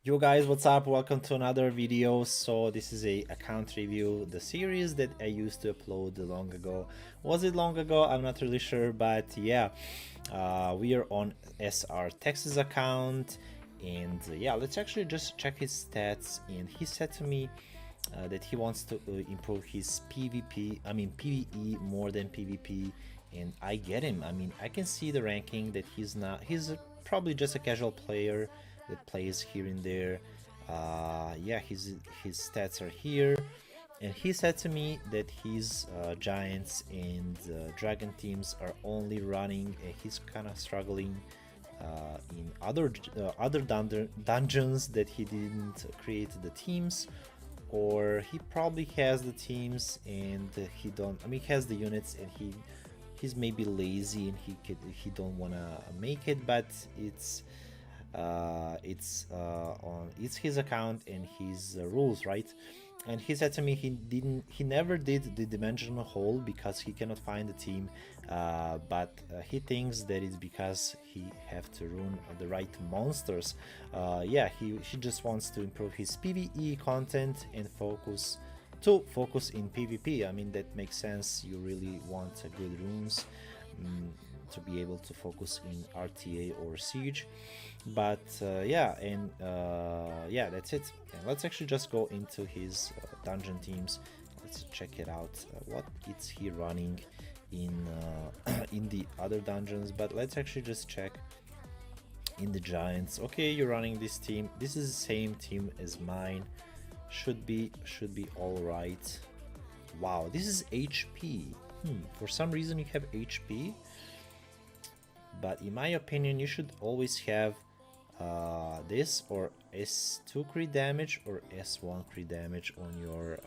Yo guys, what's up? Welcome to another video. So this is a account review, the series that I used to upload long ago. Was it long ago? I'm not really sure, but yeah, we are on SR Texas account, and yeah, let's actually just check his stats. And he said to me that he wants to improve his PvE more than PvP, and I get him. I mean, I can see the ranking that he's probably just a casual player that plays here and there. Yeah, his stats are here, and he said to me that his giants and dragon teams are only running. He's kind of struggling in other dungeons that he didn't create the teams, or he probably has the teams and he don't. I mean, he has the units and he's maybe lazy and he don't wanna make it, but it's his account and his rules, right? And he said to me he never did the dimensional hole because he cannot find the team, but he thinks that it's because he have to run the right monsters. Yeah, he just wants to improve his PvE content and focus in PvP. I mean, that makes sense. You really want good runes to be able to focus in RTA or Siege. But yeah, and yeah, that's it. And let's actually just go into his dungeon teams. Let's check it out. What is he running in in the other dungeons? But let's actually just check in the giants. Okay, you're running this team. This is the same team as mine. Should be all right. Wow, this is HP. For some reason you have HP, but in my opinion you should always have this or S2 crit damage or S1 crit damage on your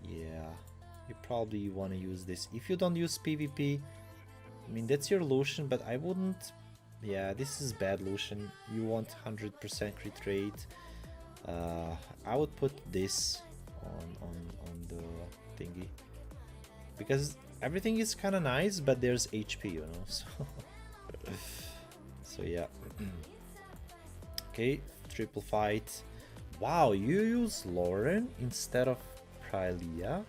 yeah, you probably want to use this. If you don't use PvP, I mean, that's your Lucian, but I wouldn't. Yeah, this is bad Lucian. You want 100% crit rate. I would put this on the thingy, because everything is kind of nice, but there's HP, you know. So yeah. Okay, triple fight. Wow, you use Lauren instead of Praelia.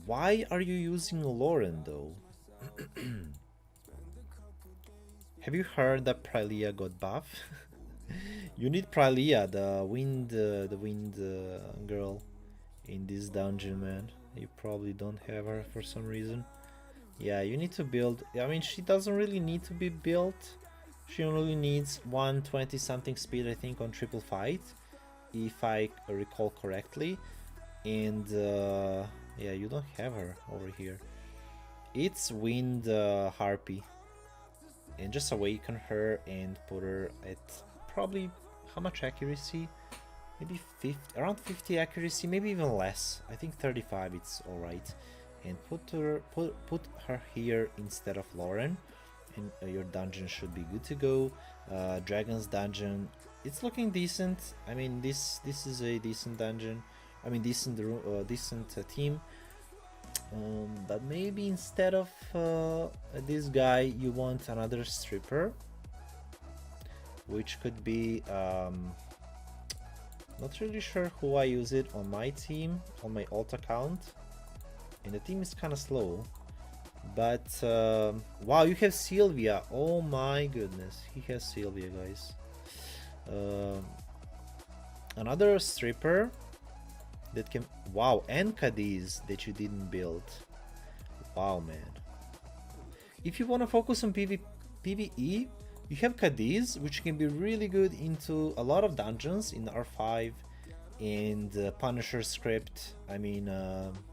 Why are you using Lauren though? Have you heard that Praelia got buff? You need Praelia, the wind girl, in this dungeon, man. You probably don't have her for some reason. Yeah, you need to build. I mean, she doesn't really need to be built. She only needs 120 something speed, I think, on triple fight, if I recall correctly. And yeah, you don't have her over here. It's Wind Harpy, and just awaken her and put her at probably how much accuracy? Maybe 50, around 50 accuracy, maybe even less. I think 35. It's all right. And put her here instead of Lauren, and your dungeon should be good to go. Dragon's dungeon, it's looking decent. I mean, this is a decent dungeon. I mean, decent team. But maybe instead of this guy, you want another stripper, which could be not really sure who I use it on my team, on my alt account. And the team is kind of slow, but wow, you have Sylvia. Oh my goodness, he has Sylvia, guys. Another stripper that can, wow, and Cadiz that you didn't build. Wow, man. If you want to focus on PvE, you have Cadiz, which can be really good into a lot of dungeons in R5 and Punisher script. I mean,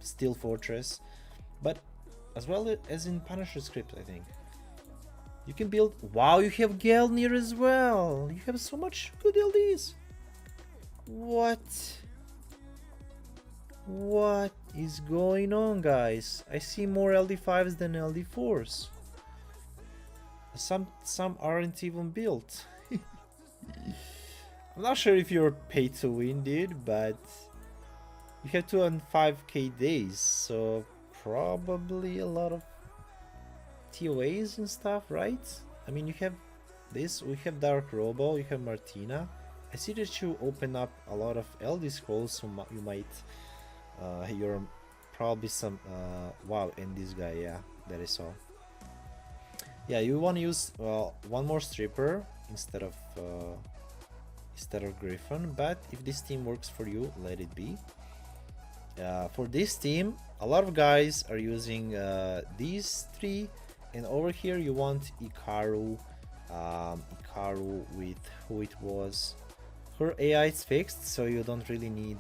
Steel Fortress, but as well as in Punisher script, I think you can build. Wow, you have Gelnir as well. You have so much good LDs. What is going on, guys? I see more LD5s than LD4s. Some aren't even built. I'm not sure if you're paid to win, dude, but you have 205k days, so probably a lot of TOAs and stuff, right? I mean, you have this, we have Dark Robo, you have Martina. I see that you open up a lot of LD scrolls, so you might, you're probably some, wow, and this guy, yeah, that I saw. Yeah, you want to use one more stripper instead of Griffin, but if this team works for you, let it be. For this team, a lot of guys are using these three, and over here you want Ikaru. Ikaru with who it was. Her AI is fixed, so you don't really need.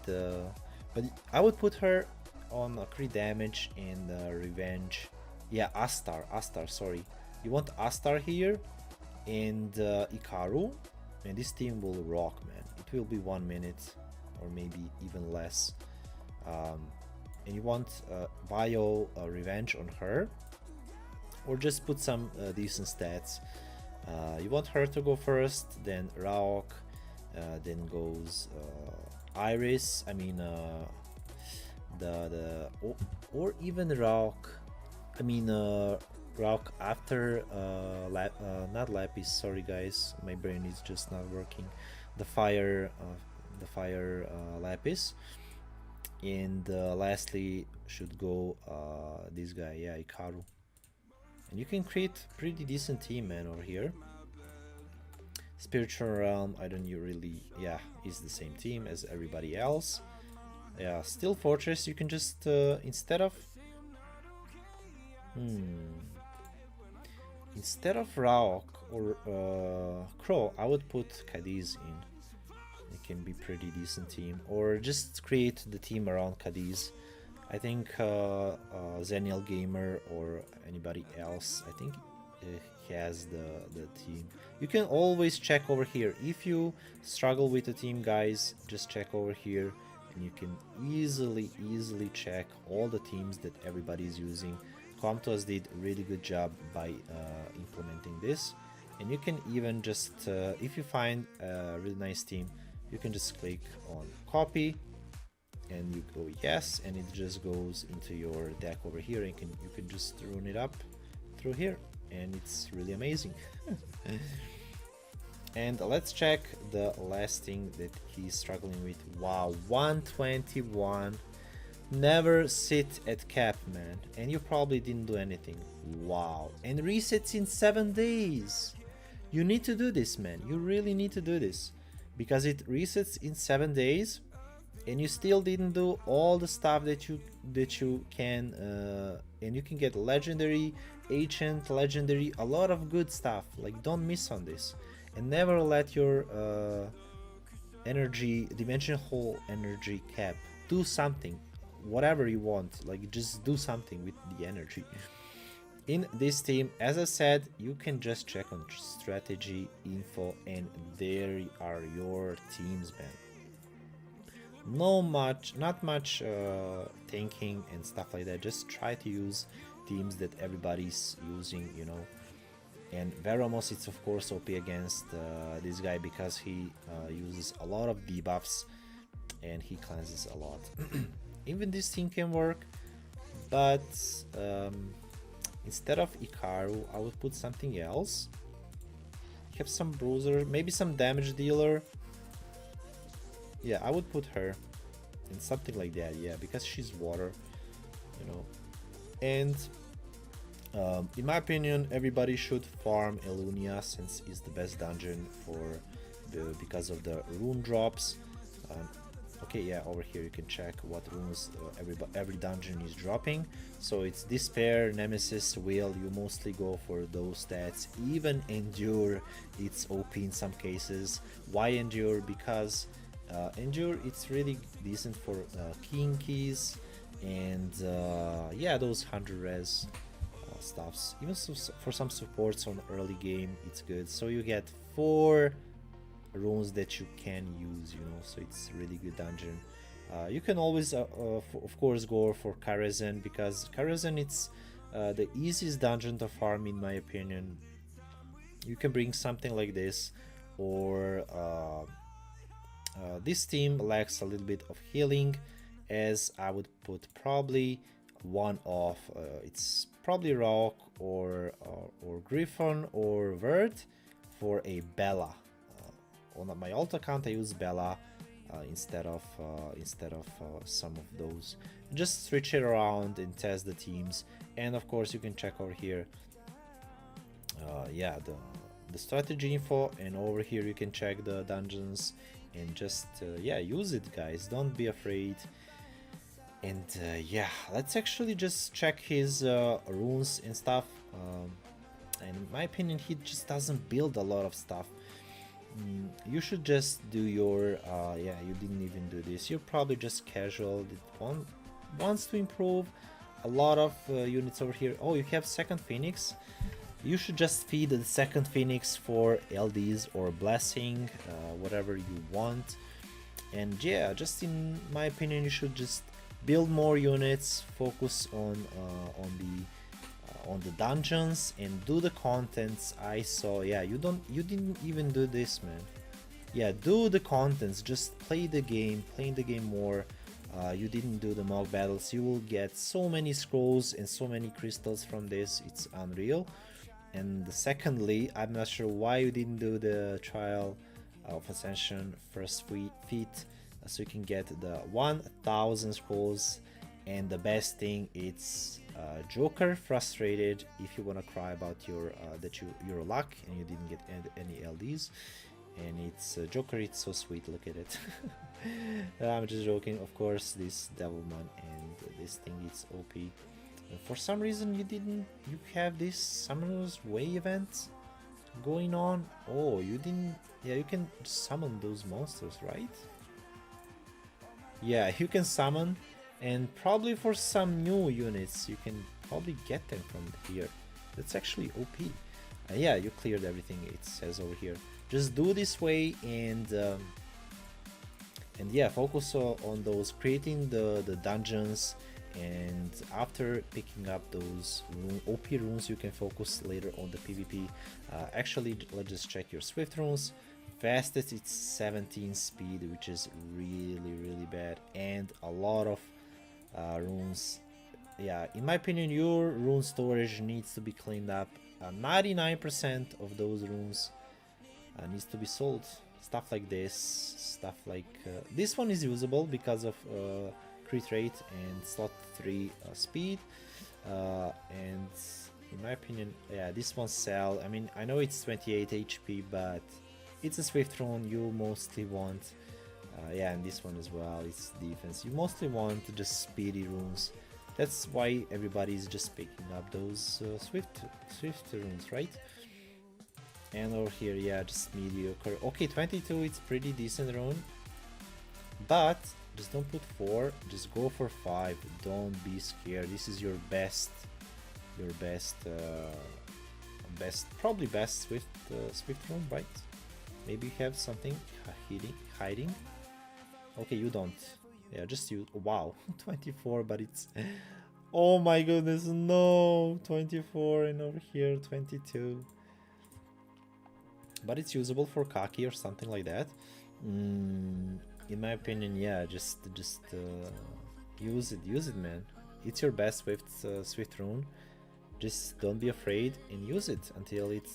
But I would put her on crit damage and revenge. Yeah, Astar. Sorry, you want Astar here and Ikaru, and this team will rock, man. It will be 1 minute or maybe even less. And you want bio revenge on her, or just put some decent stats. You want her to go first, then Raok, then goes Iris. I mean or even Raok. I mean Raok after not Lapis. Sorry guys, my brain is just not working. The fire Lapis. And lastly should go this guy, yeah, Ikaru. And you can create pretty decent team, man, over here. Spiritual Realm, I don't really, yeah, is the same team as everybody else. Yeah, Steel Fortress, you can just instead of Raok or Crow, I would put Cadiz in. It can be pretty decent team, or just create the team around Cadiz. I think Zenial Gamer or anybody else, I think has the team. You can always check over here. If you struggle with the team, guys, just check over here and you can easily check all the teams that everybody is using. Comtos did a really good job by implementing this, and you can even just if you find a really nice team, you can just click on copy and you go yes, and it just goes into your deck over here, and you can just run it up through here, and it's really amazing. And let's check the last thing that he's struggling with. Wow, 121. Never sit at cap, man, and you probably didn't do anything. Wow, and resets in 7 days. You need to do this, man. You really need to do this, because it resets in 7 days and you still didn't do all the stuff that you can, and you can get legendary, ancient, legendary, a lot of good stuff. Like, don't miss on this, and never let your energy, dimension hole energy cap, do something, whatever you want, like just do something with the energy. In this team, as I said, you can just check on strategy info and there are your teams, man. Not much thinking and stuff like that. Just try to use teams that everybody's using, you know. And Veromos, it's of course OP against this guy because he uses a lot of debuffs and he cleanses a lot. Even this team can work, but instead of Ikaru, I would put something else. Have some bruiser, maybe some damage dealer. Yeah, I would put her in something like that, yeah, because she's water, you know. And in my opinion, everybody should farm Elunia since it's the best dungeon because of the rune drops. Okay, yeah, over here you can check what runes every dungeon is dropping. So it's Despair, Nemesis, Will. You mostly go for those stats. Even Endure, it's OP in some cases. Why Endure? Because Endure, it's really decent for keying keys and yeah, those 100 res stuffs. Even for some supports on early game, it's good. So you get 4 runes that you can use, you know, so it's really good dungeon. You can always of course go for Karezen, because Karezen, it's the easiest dungeon to farm in my opinion. You can bring something like this, or this team lacks a little bit of healing, as I would put probably one off. It's probably rock or griffon or vert for a Bella. On my alt account I use Bella instead of some of those. Just switch it around and test the teams, and of course you can check over here yeah, the strategy info, and over here you can check the dungeons and just yeah, use it guys, don't be afraid. And yeah, let's actually just check his runes and stuff. And in my opinion he just doesn't build a lot of stuff. You should just do your yeah, you didn't even do this, you're probably just casual. It wants to improve a lot of units over here. Oh, you have second phoenix. You should just feed the second phoenix for LDs or blessing, whatever you want. And yeah, just in my opinion you should just build more units, focus on the dungeons and do the contents. I saw, yeah, you didn't even do this, man. Yeah, do the contents, just play the game more. You didn't do the mock battles. You will get so many scrolls and so many crystals from this, it's unreal. And secondly, I'm not sure why you didn't do the trial of ascension first feat, so you can get the 1000 scrolls. And the best thing, it's Joker frustrated if you want to cry about your your luck and you didn't get any LDs. And it's Joker, it's so sweet, look at it. I'm just joking, of course. This Devilman and this thing, it's OP. And for some reason you have this Summoner's Way event going on. Oh, you didn't. Yeah, you can summon those monsters, right? Yeah, you can summon, and probably for some new units you can probably get them from here. That's actually OP. Yeah, you cleared everything, it says over here. Just do this way, and yeah, focus on those, creating the dungeons. And after picking up those OP runes, you can focus later on the PvP. Actually, let's just check your Swift runes. Fastest, it's 17 speed, which is really bad, and a lot of runes. Yeah, in my opinion your rune storage needs to be cleaned up. 99% of those runes needs to be sold. Stuff like this, stuff like this one is usable because of crit rate and slot 3 speed, and in my opinion, yeah, this one sell. I mean, I know it's 28 HP, but it's a Swift rune, you mostly want yeah, and this one as well, it's defense. You mostly want just speedy runes. That's why everybody is just picking up those Swift runes, right? And over here, yeah, just mediocre. Okay, 22, it's pretty decent rune, but just don't put 4, just go for 5. Don't be scared. This is your best probably best Swift rune, right? Maybe you have something hiding. Okay, you don't. Yeah, just you. Wow, 24, but it's oh my goodness, no, 24, and over here 22. But it's usable for Kaki or something like that. In my opinion, yeah, just use it, man. It's your best Swift rune. Just don't be afraid and use it until it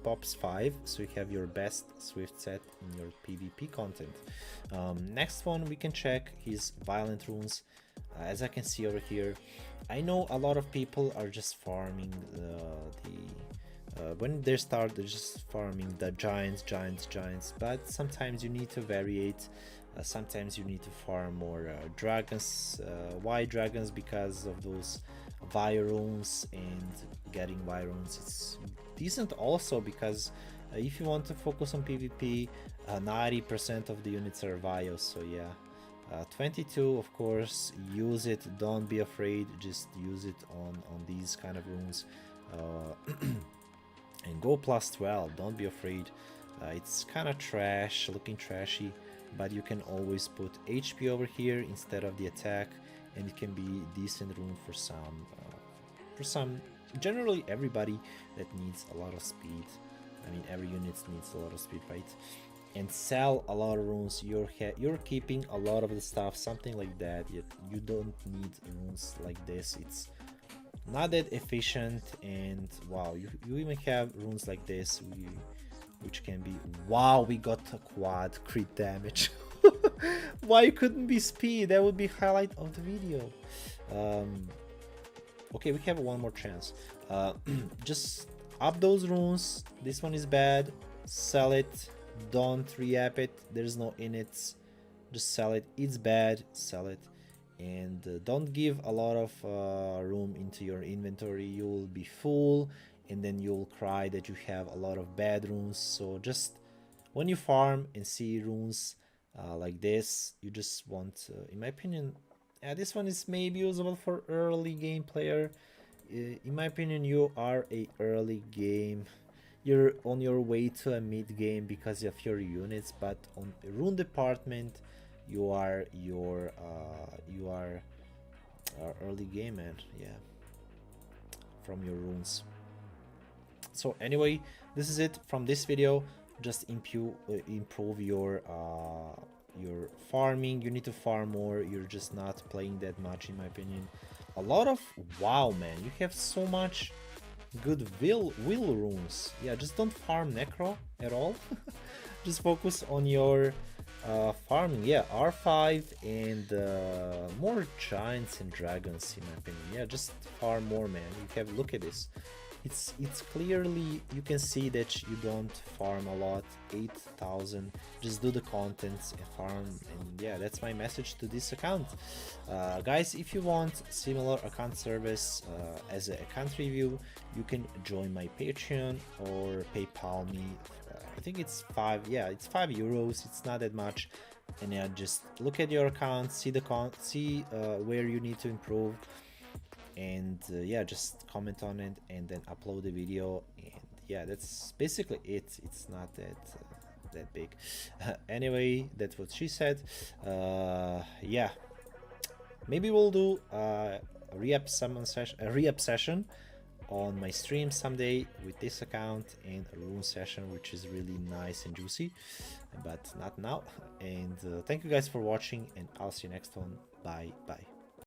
pops 5, so you have your best Swift set in your PvP content. Next one we can check his violent runes. As I can see over here, I know a lot of people are just farming when they start, they're just farming the giants, but sometimes you need to variate. Sometimes you need to farm more dragons, white dragons, because of those Vio runes, and getting Vio runes it's decent also because if you want to focus on PvP, 90% of the units are Vio, so yeah. 22, of course, use it, don't be afraid, just use it on these kind of runes. And go plus 12, don't be afraid. It's kind of trash, looking trashy, but you can always put HP over here instead of the attack, and it can be decent rune for some generally everybody that needs a lot of speed. I mean, every unit needs a lot of speed, right? And sell a lot of runes. You're keeping a lot of the stuff, something like that. You don't need runes like this. It's not that efficient. And wow, you even have runes like this, which can be, wow, we got a quad crit damage. Why couldn't be speed? That would be highlight of the video. um, okay, we have one more chance. Just up those runes. This one is bad, sell it, don't re-app it, there's no inits, just sell it. It's bad, sell it. And don't give a lot of room into your inventory, you will be full and then you'll cry that you have a lot of bad runes. So just when you farm and see runes like this, you just want, in my opinion, yeah, this one is maybe usable for early game player. In my opinion, you are a early game, you're on your way to a mid game because of your units, but on rune department you are early game, man. Yeah, from your runes. So anyway, this is it from this video. Just improve your farming. You need to farm more, you're just not playing that much, in my opinion. A lot of, wow, man, you have so much good will runes. Yeah, just don't farm necro at all. Just focus on your farming. Yeah, R5 and more giants and dragons, in my opinion. Yeah, just farm more, man. You have, look at this, it's clearly, you can see that you don't farm a lot. 8,000, just do the contents and farm. And yeah, that's my message to this account. Guys, if you want similar account service as an account review, you can join my Patreon or PayPal me. I think it's it's €5, it's not that much. And yeah, just look at your account, see the where you need to improve, and yeah, just comment on it and then upload the video. And yeah, that's basically it. It's not that big. Anyway, that's what she said. Yeah, maybe we'll do a re-up session on my stream someday with this account, and a rune session which is really nice and juicy, but not now. And thank you guys for watching, and I'll see you next one. Bye bye.